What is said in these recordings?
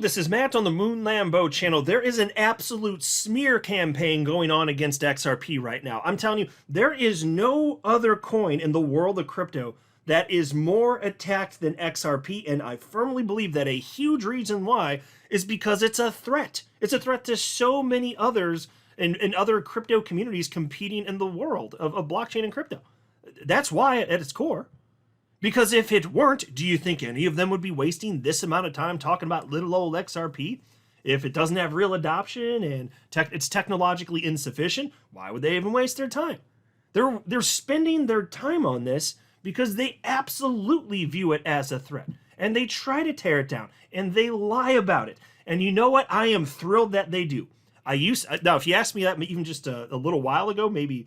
this is Matt on the Moon Lambo channel. There is an absolute smear campaign going on against XRP right now. I'm telling you, there is no other coin in the world of crypto that is more attacked than XRP, and I firmly believe that a huge reason why is because it's a threat. It's a threat to so many others and other crypto communities competing in the world of blockchain and crypto. That's why at its core. Because if it weren't, do you think any of them would be wasting this amount of time talking about little old XRP? If it doesn't have real adoption and it's technologically insufficient, why would they even waste their time? They're spending their time on this because they absolutely view it as a threat. And they try to tear it down. And they lie about it. And you know what? I am thrilled that they do. Now, if you asked me that even just a little while ago, maybe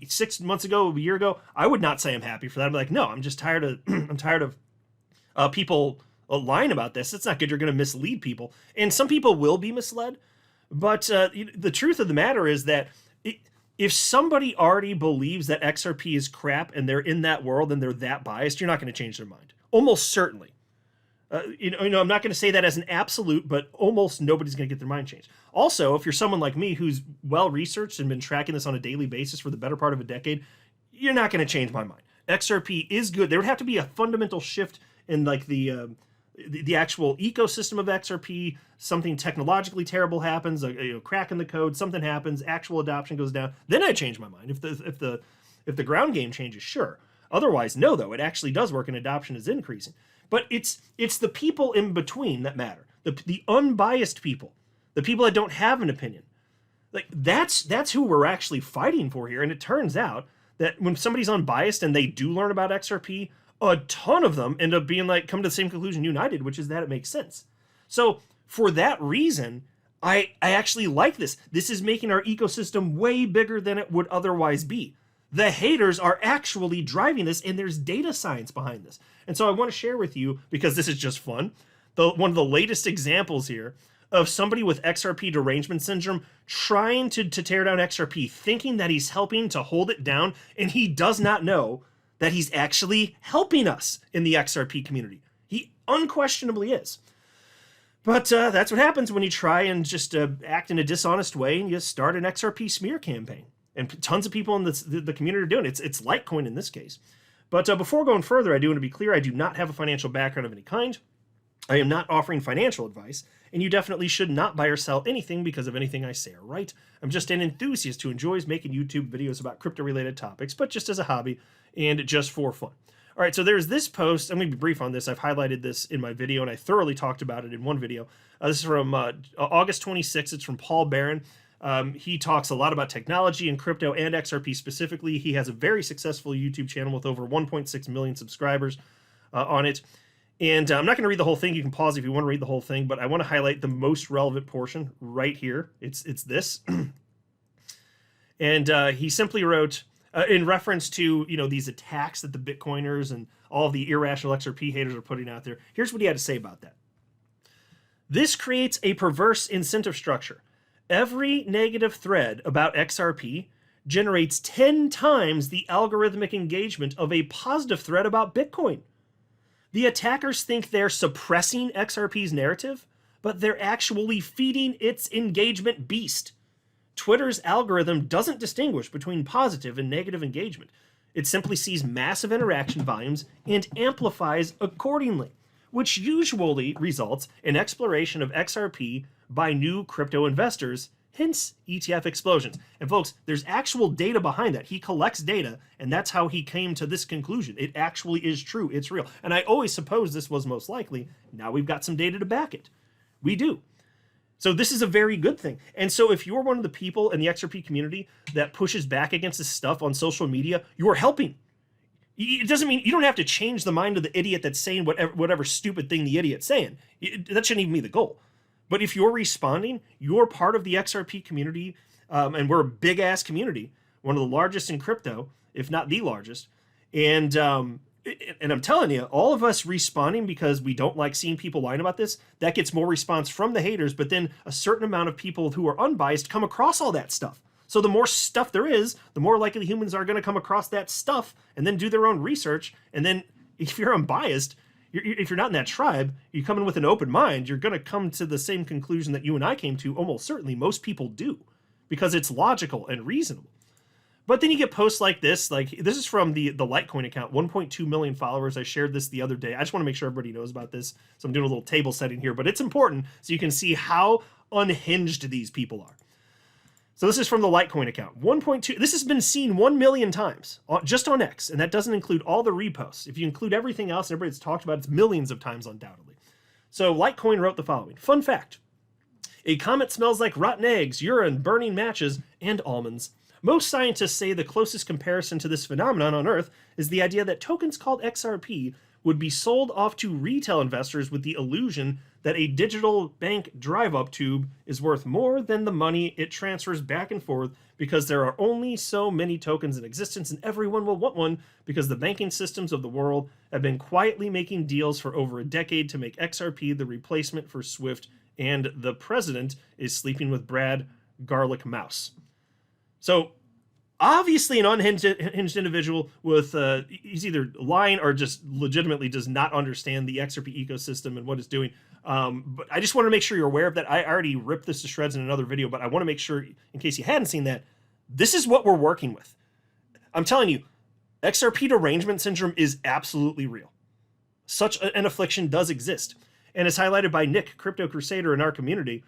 6 months ago, a year ago, I would not say I'm happy for that. I'd be like, no, I'm just tired of I'm tired of people lying about this. It's not good. You're going to mislead people, and some people will be misled. But the truth of the matter is that if somebody already believes that XRP is crap and they're in that world and they're that biased, you're not going to change their mind. Almost certainly. I'm not going to say that as an absolute, but almost nobody's going to get their mind changed. Also, if you're someone like me who's well-researched and been tracking this on a daily basis for the better part of a decade, you're not going to change my mind. XRP is good. There would have to be a fundamental shift in like the actual ecosystem of XRP. Something technologically terrible happens, a crack in the code, something happens, actual adoption goes down. Then I change my mind. If the ground game changes, sure. Otherwise, no. Though it actually does work and adoption is increasing. But it's the people in between that matter. The unbiased people, the people that don't have an opinion. Like that's who we're actually fighting for here. And it turns out that when somebody's unbiased and they do learn about XRP, a ton of them end up being like, come to the same conclusion you and I did, which is that it makes sense. So for that reason, I actually like this. This is making our ecosystem way bigger than it would otherwise be. The haters are actually driving this, and there's data science behind this. And so I want to share with you, because this is just fun, one of the latest examples here of somebody with XRP derangement syndrome trying to tear down XRP, thinking that he's helping to hold it down, and he does not know that he's actually helping us in the XRP community. He unquestionably is. But that's what happens when you try and just act in a dishonest way and you start an XRP smear campaign. And tons of people in the community are doing it. It's Litecoin in this case. But before going further, I do want to be clear, I do not have a financial background of any kind. I am not offering financial advice, and you definitely should not buy or sell anything because of anything I say or write. I'm just an enthusiast who enjoys making YouTube videos about crypto-related topics, but just as a hobby and just for fun. All right, so there's this post. I'm going to be brief on this. I've highlighted this in my video, and I thoroughly talked about it in one video. This is from August 26th. It's from Paul Barron. He talks a lot about technology and crypto and XRP specifically. He has a very successful YouTube channel with over 1.6 million subscribers on it. And I'm not going to read the whole thing. You can pause if you want to read the whole thing, but I want to highlight the most relevant portion right here. It's this. And he simply wrote, in reference to these attacks that the Bitcoiners and all of the irrational XRP haters are putting out there, here's what he had to say about that. This creates a perverse incentive structure. Every negative thread about XRP generates 10 times the algorithmic engagement of a positive thread about Bitcoin. The attackers think they're suppressing XRP's narrative, but they're actually feeding its engagement beast. Twitter's algorithm doesn't distinguish between positive and negative engagement. It simply sees massive interaction volumes and amplifies accordingly, which usually results in exploration of XRP by new crypto investors, hence ETF explosions. And folks, there's actual data behind that. He collects data, and that's how he came to this conclusion. It actually is true. It's real. And I always supposed this was most likely. Now we've got some data to back it. We do. So this is a very good thing. And so if you're one of the people in the XRP community that pushes back against this stuff on social media, you are helping. It doesn't mean you don't have to change the mind of the idiot that's saying whatever stupid thing the idiot's saying. That shouldn't even be the goal. But if you're responding, you're part of the XRP community, and we're a big-ass community, one of the largest in crypto, if not the largest. And I'm telling you, all of us responding because we don't like seeing people lying about this, that gets more response from the haters, but then a certain amount of people who are unbiased come across all that stuff. So the more stuff there is, the more likely humans are going to come across that stuff and then do their own research. And then if you're unbiased, if you're not in that tribe, you come in with an open mind, you're going to come to the same conclusion that you and I came to. Almost certainly most people do, because it's logical and reasonable. But then you get posts like this. Like, this is from the Litecoin account, 1.2 million followers. I shared this the other day. I just want to make sure everybody knows about this. So I'm doing a little table setting here, but it's important so you can see how unhinged these people are. So this is from the Litecoin account. 1.2, this has been seen 1 million times just on X, and that doesn't include all the reposts. If you include everything else and everybody's talked about it, it's millions of times undoubtedly. So Litecoin wrote the following. Fun fact. A comet smells like rotten eggs, urine, burning matches, and almonds. Most scientists say the closest comparison to this phenomenon on Earth is the idea that tokens called XRP would be sold off to retail investors with the illusion that a digital bank drive-up tube is worth more than the money it transfers back and forth because there are only so many tokens in existence and everyone will want one because the banking systems of the world have been quietly making deals for over a decade to make XRP the replacement for SWIFT, and the president is sleeping with Brad Garlic Mouse. So obviously an unhinged individual with he's either lying or just legitimately does not understand the Xrp ecosystem and what it's doing. But I just want to make sure you're aware of that. I already ripped this to shreds in another video, but I want to make sure, in case you hadn't seen that, this is what we're working with. I'm telling you, Xrp derangement syndrome is absolutely real. Such an affliction does exist. And as highlighted by Nick, Crypto Crusader in our community,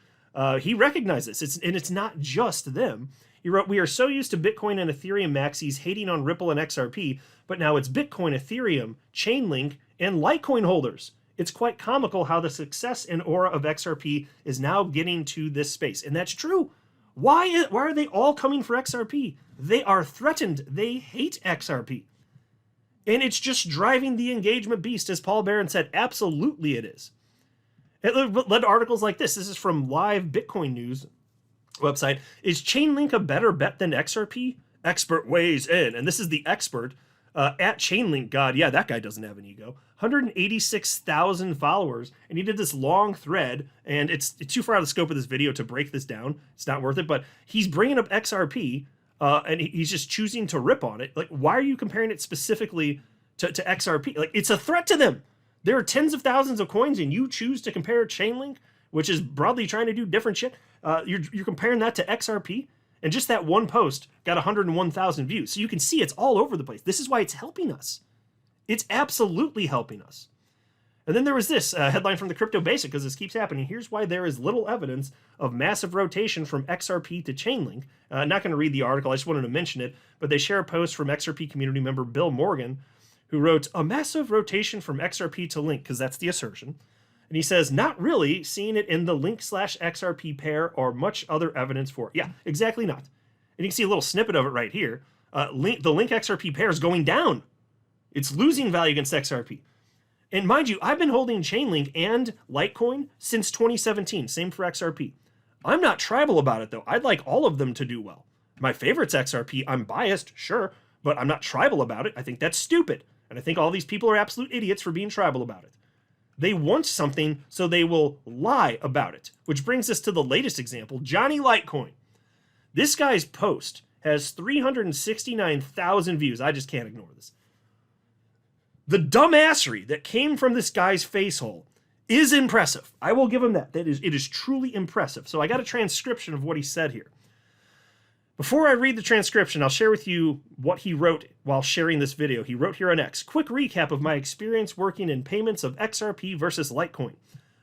he recognized this. And it's not just them. He wrote, "We are so used to Bitcoin and Ethereum maxis hating on Ripple and XRP, but now it's Bitcoin, Ethereum, Chainlink, and Litecoin holders. It's quite comical how the success and aura of XRP is now getting to this space." And that's true. Why are they all coming for XRP? They are threatened. They hate XRP. And it's just driving the engagement beast, as Paul Barron said. Absolutely it is. It led to articles like this. This is from Live Bitcoin News website. Is Chainlink a better bet than XRP? Expert weighs in. And this is the expert at Chainlink. God, yeah, that guy doesn't have an ego. 186,000 followers. And he did this long thread. And it's too far out of the scope of this video to break this down. It's not worth it. But he's bringing up XRP. And he's just choosing to rip on it. Like, why are you comparing it specifically to XRP? Like, it's a threat to them. There are tens of thousands of coins, and you choose to compare Chainlink, which is broadly trying to do different shit. You're comparing that to XRP, and just that one post got 101,000 views. So you can see it's all over the place. This is why it's helping us. It's absolutely helping us. And then there was this headline from the Crypto Basic, because this keeps happening. Here's why there is little evidence of massive rotation from XRP to Chainlink. I'm not going to read the article. I just wanted to mention it. But they share a post from XRP community member Bill Morgan, who wrote, "A massive rotation from XRP to Link," because that's the assertion. And he says, "Not really seeing it in the Link/XRP pair or much other evidence for it." Yeah, exactly not. And you can see a little snippet of it right here. The Link XRP pair is going down. It's losing value against XRP. And mind you, I've been holding Chainlink and Litecoin since 2017. Same for XRP. I'm not tribal about it, though. I'd like all of them to do well. My favorite's XRP. I'm biased, sure, but I'm not tribal about it. I think that's stupid. And I think all these people are absolute idiots for being tribal about it. They want something, so they will lie about it. Which brings us to the latest example, Johnny Litecoin. This guy's post has 369,000 views. I just can't ignore this. The dumbassery that came from this guy's face hole is impressive. I will give him that. It is truly impressive. So I got a transcription of what he said here. Before I read the transcription, I'll share with you what he wrote while sharing this video. He wrote here on X, "Quick recap of my experience working in payments of XRP versus Litecoin.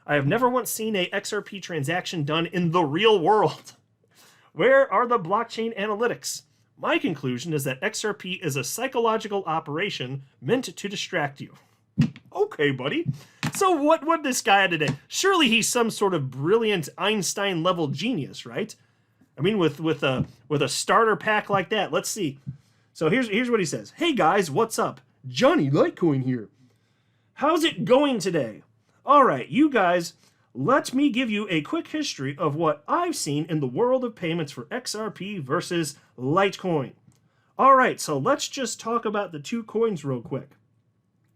I have never once seen a XRP transaction done in the real world. Where are the blockchain analytics? My conclusion is that XRP is a psychological operation meant to distract you." Okay, buddy. So what this guy had today? Surely he's some sort of brilliant Einstein-level genius, right? I mean, with a starter pack like that, let's see. So here's what he says. "Hey guys, what's up? Johnny Litecoin here. How's it going today? All right, you guys, let me give you a quick history of what I've seen in the world of payments for XRP versus Litecoin. All right, so let's just talk about the two coins real quick.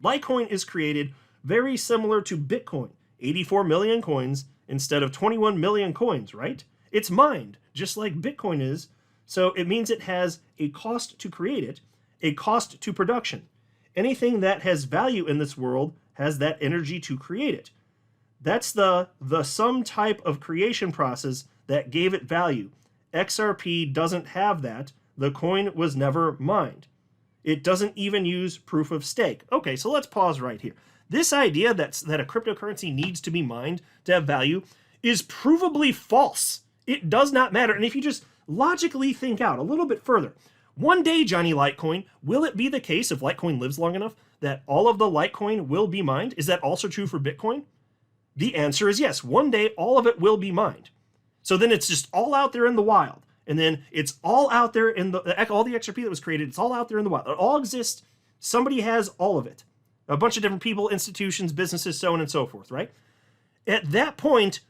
Litecoin is created very similar to Bitcoin, 84 million coins instead of 21 million coins, right? It's mined, just like Bitcoin is, so it means it has a cost to create it, a cost to production. Anything that has value in this world has that energy to create it. That's the some type of creation process that gave it value. XRP doesn't have that. The coin was never mined. It doesn't even use proof of stake. Okay, so let's pause right here. This idea that a cryptocurrency needs to be mined to have value is provably false. It does not matter. And if you just logically think out a little bit further, one day, Johnny Litecoin, will it be the case, if Litecoin lives long enough, that all of the Litecoin will be mined? Is that also true for Bitcoin? The answer is yes. One day, all of it will be mined. So then it's just all out there in the wild. And then it's all out there in all the XRP that was created, it's all out there in the wild. It all exists. Somebody has all of it. A bunch of different people, institutions, businesses, so on and so forth, right? At that point,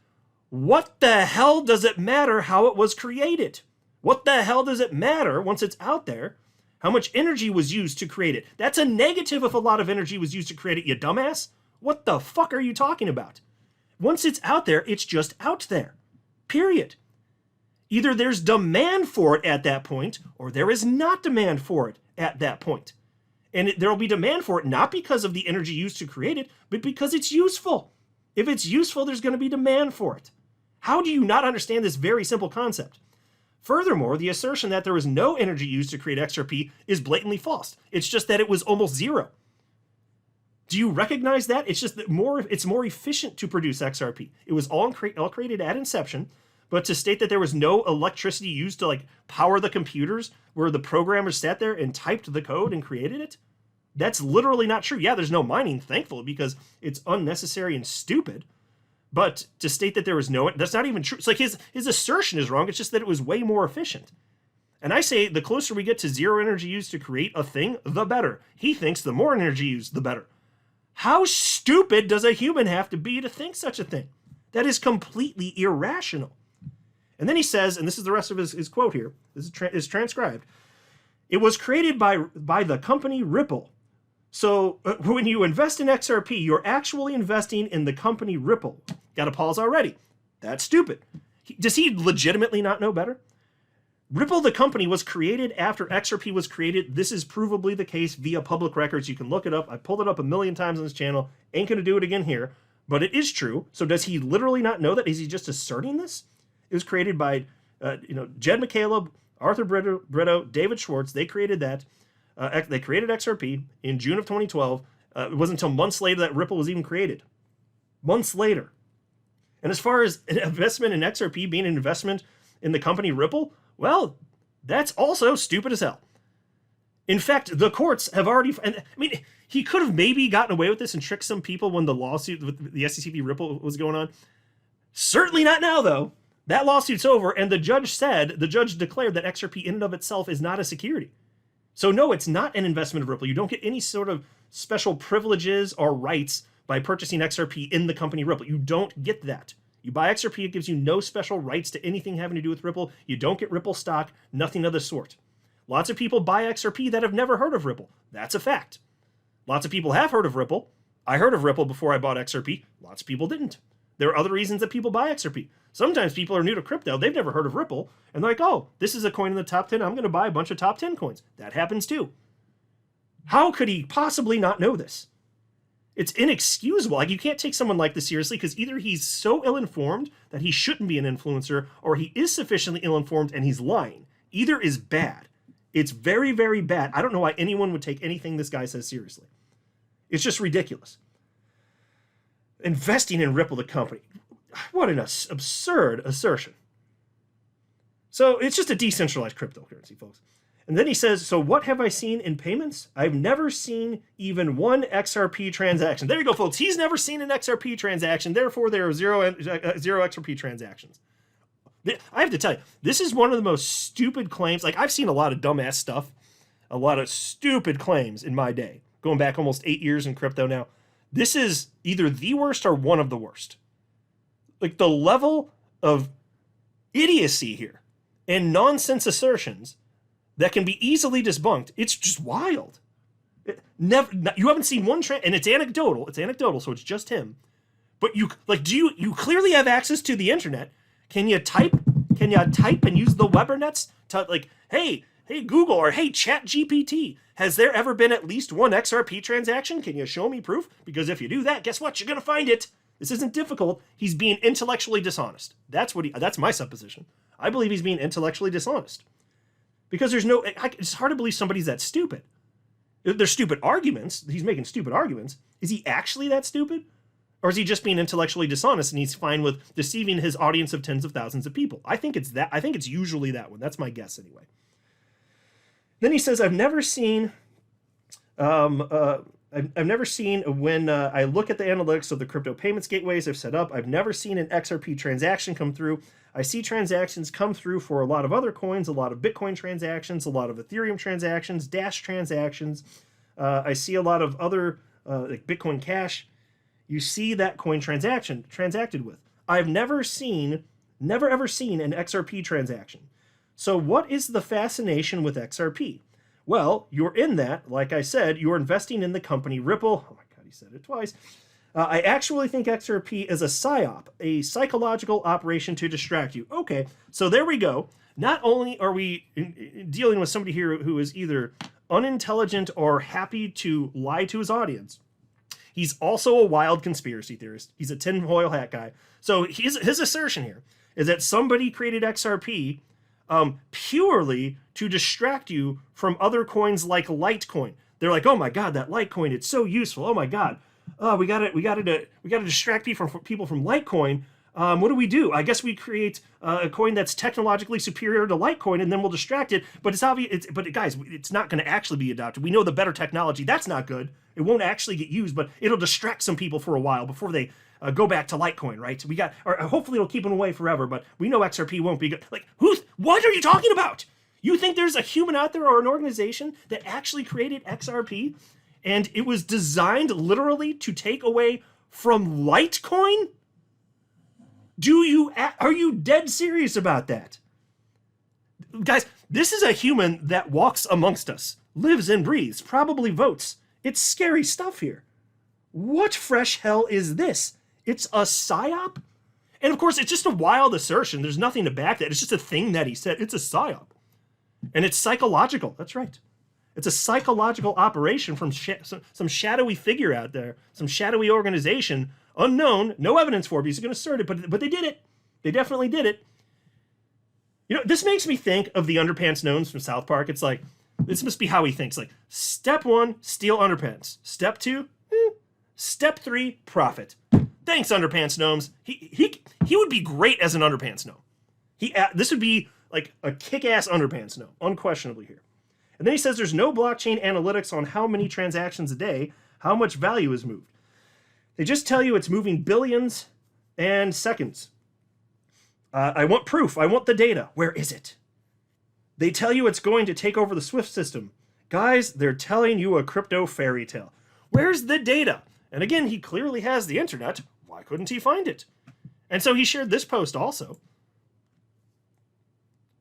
what the hell does it matter how it was created? What the hell does it matter once it's out there how much energy was used to create it? That's a negative if a lot of energy was used to create it, you dumbass. What the fuck are you talking about? Once it's out there, it's just out there. Period. Either there's demand for it at that point, or there is not demand for it at that point. And there will be demand for it not because of the energy used to create it, but because it's useful. If it's useful, there's going to be demand for it. How do you not understand this very simple concept? Furthermore, the assertion that there was no energy used to create XRP is blatantly false. It's just that it was almost zero. Do you recognize that? It's just that it's more efficient to produce XRP. It was all created at inception, but to state that there was no electricity used to like power the computers where the programmers sat there and typed the code and created it, that's literally not true. Yeah, there's no mining, thankfully, because it's unnecessary and stupid. But to state that there was no, that's not even true. It's like his assertion is wrong. It's just that it was way more efficient. And I say the closer we get to zero energy used to create a thing, the better. He thinks the more energy used, the better. How stupid does a human have to be to think such a thing? That is completely irrational. And then he says, and this is the rest of his quote here, this is transcribed, it was created by the company Ripple. So when you invest in XRP, you're actually investing in the company Ripple. Got to pause already. That's stupid. Does he legitimately not know better? Ripple, the company, was created after XRP was created. This is provably the case via public records. You can look it up. I pulled it up a million times on this channel. Ain't going to do it again here. But it is true. So does he literally not know that? Is he just asserting this? It was created by Jed McCaleb, Arthur Brito, David Schwartz. They created that. They created XRP in June of 2012. It wasn't until months later that Ripple was even created. Months later. And as far as an investment in XRP being an investment in the company Ripple, well, that's also stupid as hell. In fact, the courts have already, and I mean, he could have maybe gotten away with this and tricked some people when the lawsuit with the SEC v. Ripple was going on. Certainly not now, though. That lawsuit's over, and the judge declared that XRP in and of itself is not a security. So no, it's not an investment of Ripple. You don't get any sort of special privileges or rights by purchasing XRP in the company Ripple. You don't get that. You buy XRP, it gives you no special rights to anything having to do with Ripple. You don't get Ripple stock, nothing of the sort. Lots of people buy XRP that have never heard of Ripple. That's a fact. Lots of people have heard of Ripple. I heard of Ripple before I bought XRP. Lots of people didn't. There are other reasons that people buy XRP. Sometimes people are new to crypto. They've never heard of Ripple. And they're like, oh, this is a coin in the top 10. I'm going to buy a bunch of top 10 coins. That happens too. How could he possibly not know this? It's inexcusable. Like, you can't take someone like this seriously because either he's so ill-informed that he shouldn't be an influencer, or he is sufficiently ill-informed and he's lying. Either is bad. It's very, very bad. I don't know why anyone would take anything this guy says seriously. It's just ridiculous. Investing in Ripple, the company. What an absurd assertion. So it's just a decentralized cryptocurrency, folks. And then he says, so what have I seen in payments? I've never seen even one XRP transaction. There you go, folks. He's never seen an XRP transaction. Therefore, there are zero XRP transactions. I have to tell you, this is one of the most stupid claims. Like, I've seen a lot of dumbass stuff, a lot of stupid claims in my day, going back almost 8 years in crypto now. This is either the worst or one of the worst. Like, the level of idiocy here and nonsense assertions that can be easily debunked, it's just wild. You haven't seen one and it's anecdotal. It's anecdotal, so it's just him. But you clearly have access to the internet. Can you type and use the Webernets to, like, hey, hey Google, or hey ChatGPT, has there ever been at least one XRP transaction? Can you show me proof? Because if you do that, guess what? You're going to find it. This isn't difficult. He's being intellectually dishonest. That's my supposition. I believe he's being intellectually dishonest. Because it's hard to believe somebody's that stupid. They're stupid arguments. He's making stupid arguments. Is he actually that stupid? Or is he just being intellectually dishonest and he's fine with deceiving his audience of tens of thousands of people? I think it's that. I think it's usually that one. That's my guess anyway. Then he says, I've never seen when I look at the analytics of the crypto payments gateways I've set up, I've never seen an XRP transaction come through. I see transactions come through for a lot of other coins, a lot of Bitcoin transactions, a lot of Ethereum transactions, Dash transactions. I see a lot of other like Bitcoin Cash. You see that coin transacted with. I've never ever seen an XRP transaction. So what is the fascination with XRP? Well, you're in that, like I said, you're investing in the company Ripple. Oh my God, he said it twice. I actually think XRP is a psyop, a psychological operation to distract you. Okay, so there we go. Not only are we dealing with somebody here who is either unintelligent or happy to lie to his audience, he's also a wild conspiracy theorist. He's a tinfoil hat guy. So his assertion here is that somebody created XRP purely to distract you from other coins like Litecoin. They're like, oh my God, that Litecoin, it's so useful. Oh my God, we got to distract people from Litecoin. What do? I guess we create a coin that's technologically superior to Litecoin, and then we'll distract it. But it's obvious. But guys, it's not going to actually be adopted. We know the better technology. That's not good. It won't actually get used, but it'll distract some people for a while before they go back to Litecoin, right? Or hopefully it'll keep them away forever. But we know XRP won't be good. Like, what are you talking about? You think there's a human out there or an organization that actually created XRP, and it was designed literally to take away from Litecoin? Are you dead serious about that? Guys, this is a human that walks amongst us, lives and breathes, probably votes. It's scary stuff here. What fresh hell is this? It's a psyop? And of course, it's just a wild assertion. There's nothing to back that. It's just a thing that he said. It's a psyop. And it's psychological. That's right. It's a psychological operation from some shadowy figure out there, some shadowy organization, unknown, no evidence for it, because he's going to assert it, but they did it. They definitely did it. You know, this makes me think of the underpants gnomes from South Park. It's like, this must be how he thinks. Like, step 1, steal underpants. Step 2, Step 3, profit. Thanks, underpants gnomes. He would be great as an underpants gnome. This would be like a kick-ass underpants gnome, unquestionably here. And then he says there's no blockchain analytics on how many transactions a day, how much value is moved. They just tell you it's moving billions and seconds. I want proof. I want the data. Where is it? They tell you it's going to take over the SWIFT system. Guys, they're telling you a crypto fairy tale. Where's the data? And again, he clearly has the internet. Why couldn't he find it? And so he shared this post also,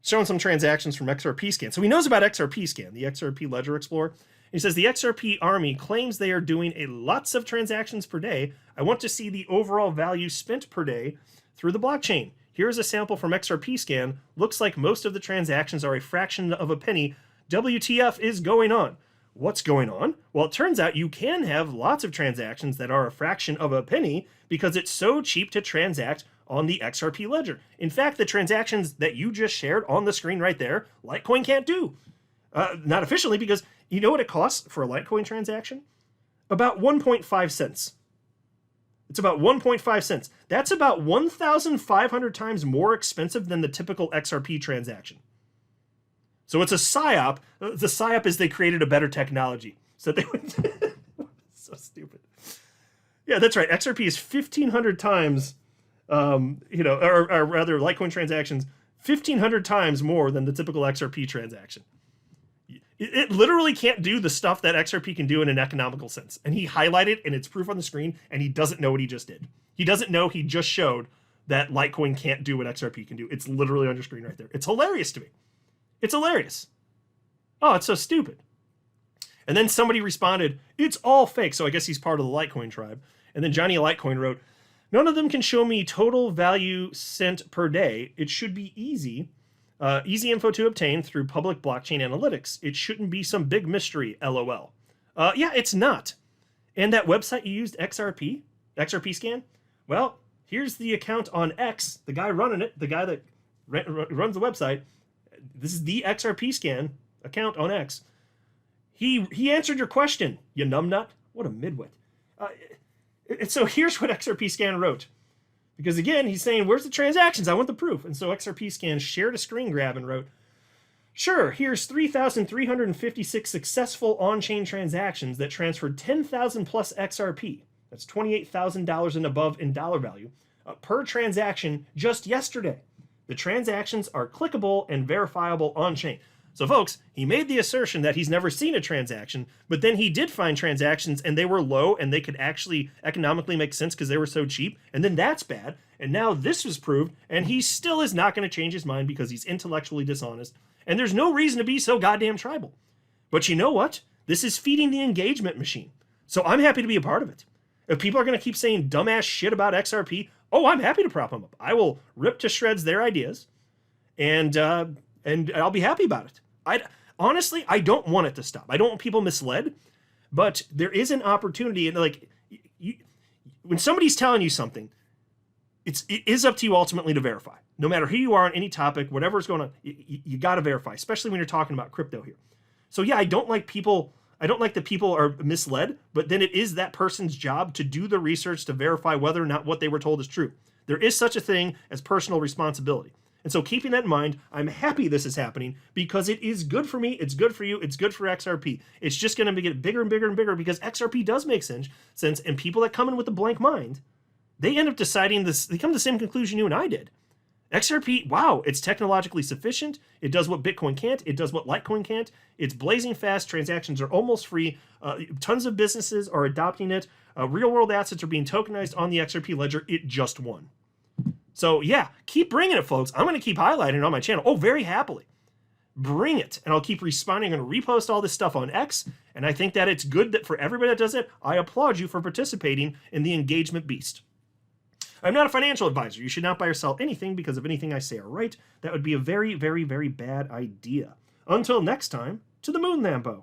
showing some transactions from Xrp Scan. So he knows about Xrp Scan, the Xrp Ledger Explorer. He says the Xrp army claims they are doing lots of transactions per day. I want to see the overall value spent per day through the blockchain. Here's a sample from Xrp Scan. Looks like most of the transactions are a fraction of a penny. WTF is going on? What's going on? Well, it turns out you can have lots of transactions that are a fraction of a penny because it's so cheap to transact on the Xrp Ledger. In fact, the transactions that you just shared on the screen right there, Litecoin can't do. Not officially, because you know what it costs for a Litecoin transaction? About 1.5 cents. It's about 1.5 cents. That's about 1,500 times more expensive than the typical Xrp transaction. So it's a psyop. The psyop is they created a better technology. So they would... So stupid. Yeah, that's right. Xrp is 1,500 times, or rather Litecoin transactions, 1,500 times more than the typical Xrp transaction. It literally can't do the stuff that Xrp can do in an economical sense. And he highlighted, and it's proof on the screen, and he doesn't know what he just did. He doesn't know he just showed that Litecoin can't do what Xrp can do. It's literally on your screen right there. It's hilarious to me. It's hilarious. Oh, it's so stupid. And then somebody responded, it's all fake. So I guess he's part of the Litecoin tribe. And then Johnny Litecoin wrote, none of them can show me total value sent per day. It should be easy. Easy info to obtain through public blockchain analytics. It shouldn't be some big mystery, lol. Yeah, it's not. And that website you used, Xrp Scan? Well, here's the account on X, the guy running it, the guy that runs the website. This is the Xrp Scan account on X. He answered your question, you numbnut. What a midwit. So here's what Xrp Scan wrote. Because again, he's saying, where's the transactions? I want the proof. And so Xrp Scan shared a screen grab and wrote, sure, here's 3,356 successful on-chain transactions that transferred 10,000 plus XRP. That's $28,000 and above in dollar value per transaction just yesterday. The transactions are clickable and verifiable on-chain. So folks, he made the assertion that he's never seen a transaction, but then he did find transactions and they were low and they could actually economically make sense because they were so cheap. And then that's bad. And now this was proved and he still is not going to change his mind because he's intellectually dishonest. And there's no reason to be so goddamn tribal. But you know what? This is feeding the engagement machine. So I'm happy to be a part of it. If people are going to keep saying dumbass shit about XRP, oh, I'm happy to prop them up. I will rip to shreds their ideas and I'll be happy about it. Honestly, I don't want it to stop. I don't want people misled, but there is an opportunity. And like, when somebody's telling you something, it is up to you ultimately to verify. No matter who you are on any topic, whatever's going on, you got to verify, especially when you're talking about crypto here. So yeah, I don't like that people are misled, but then it is that person's job to do the research to verify whether or not what they were told is true. There is such a thing as personal responsibility. And so keeping that in mind, I'm happy this is happening because it is good for me, it's good for you, it's good for XRP. It's just going to get bigger and bigger and bigger because XRP does make sense, and people that come in with a blank mind, they end up deciding this, they come to the same conclusion you and I did. XRP, wow, it's technologically sufficient, it does what Bitcoin can't, it does what Litecoin can't, it's blazing fast, transactions are almost free, tons of businesses are adopting it, real world assets are being tokenized on the XRP ledger, it just won. So yeah, keep bringing it, folks. I'm going to keep highlighting it on my channel. Oh, very happily. Bring it. And I'll keep responding. I'm going to repost all this stuff on X. And I think that it's good that for everybody that does it, I applaud you for participating in the engagement beast. I'm not a financial advisor. You should not buy or sell anything because of anything I say or write. That would be a very, very, very bad idea. Until next time, to the moon, Lambo.